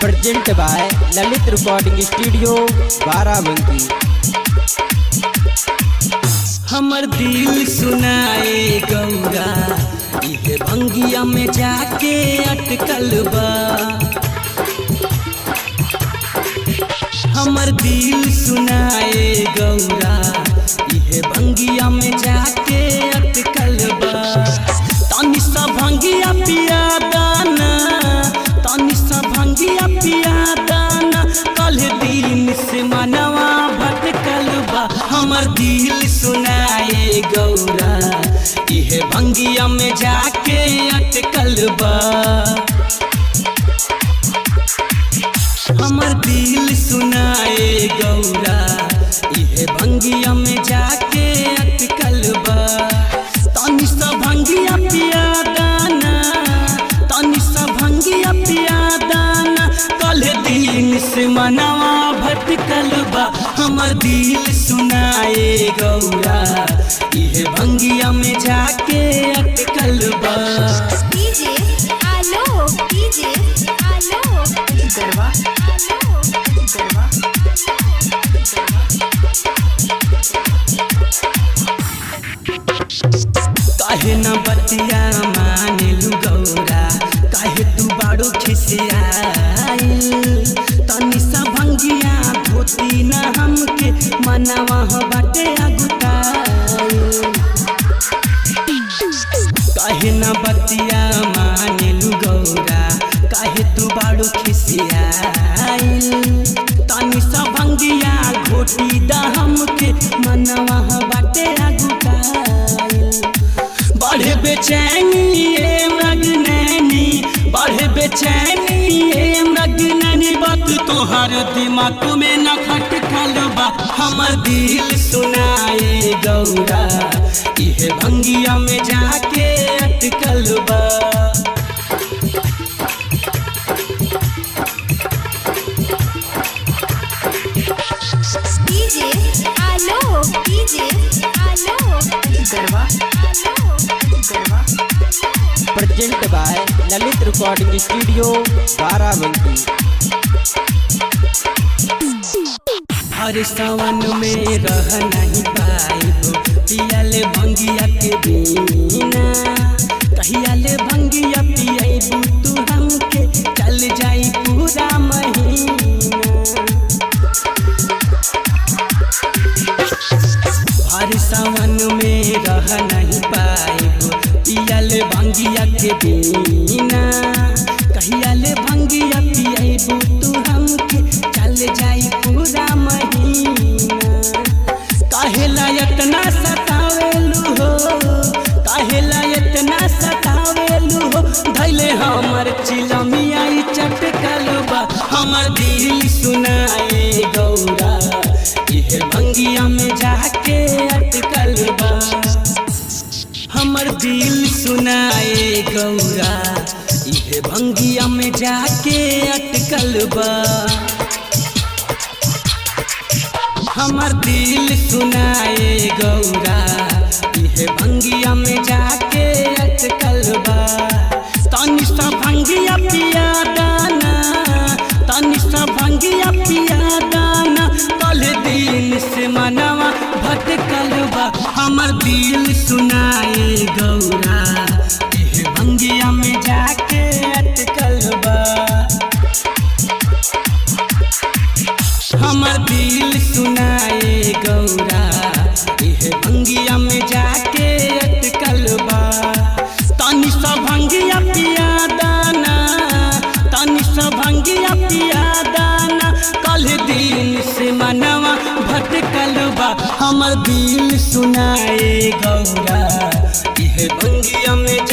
Present by Lalit recording studio Barabanki. हमर दिल सुनाए गौरा इहे भंगिया में जाके अटकल बा। हमर दिल सुनाए गौरा इहे भंगिया में जाके अटकल बा। तनी सा भंगिया पिया दाना, तनी सा भंगिया पिया दाना, कल दिन से मनवा भटकल बा। हमर दिल सुनाए गौरा इहे भंगिया में जाके अटकल बा। हमर दिल सुनाए गौरा इहे भंगिया में जाके अटकल बा। तनी सा भंगिया पिया दाना, तनी सा भंगिया पिया दाना, कल दिन से मनवा भटकल बा। हमर दिल सुनाए गौरा इहे भंगिया में जाके अटकल बा। डीजे आलो, डीजे आलो, गरबा आलो, गरबा काहे न बतिया माने लू गौरा, काहे तू बाड़ू खिसियाई। तनी सा भंगिया धोती न हमके मनवा बाटे अगुताई। काहे न बतिया माने लू गौरा, काहे तू बाड़ू खिसियाई। तनी सा भंगिया घोटी दा हमके मनवा बाटे अगुताई। बढ़े बेचैनी ये मगनैनी, बढ़े बेचैनी ये मगनैनी, बात तोहर दिमाग में न खटकल बा। हमर दिल सुनाए गौरा इहे भंगिया में जाके अटकल बा। डीजे आलो, डीजे आलो, गरबा आलो, Garba present by Lalit recording studio Barabanki. हर सावन में रह नहीं पाइबो, पियाले भंगिया के बिना। कहियाले भंगिया पियाबू तू हमके, चल जाई पूरा महीना। हर सावन में रह नहीं पाइबो, पियाले भंगिया के बिना। कहियाले भंगिया पियाबू तू हमके, चल जाई पूरा महीना। काहेला इतना सतावेलू हो, काहेला इतना सतावेलू हो, धैले हमर चिलमिया चटकल बा। हमर दिल सुनाए गौरा इहे भंगिया में जाके अटकल बा। हमर दिल सुनाए गौरा इहे भंगिया में जाके अटकल बा। हमर दिल सुनाए गौरा इहे भंगिया में जाके अटकल बा। तनी सा भंगिया पिया दाना, तनी सा भंगिया पिया दाना, कल दिन से मनवा भटकल बा। हमर दिल सुनाए गौरा इहे भंगिया में जाके अटकल बा। हमर दिल सुनाए गौरा इहे भंगिया में जाके अटकल बा। तनी सा भंगिया पिया दाना, तनी सा भंगिया पिया दाना, कल दिन से मनवा भटकल बा। हमर दिल सुनाए गौरा इहे भंगिया में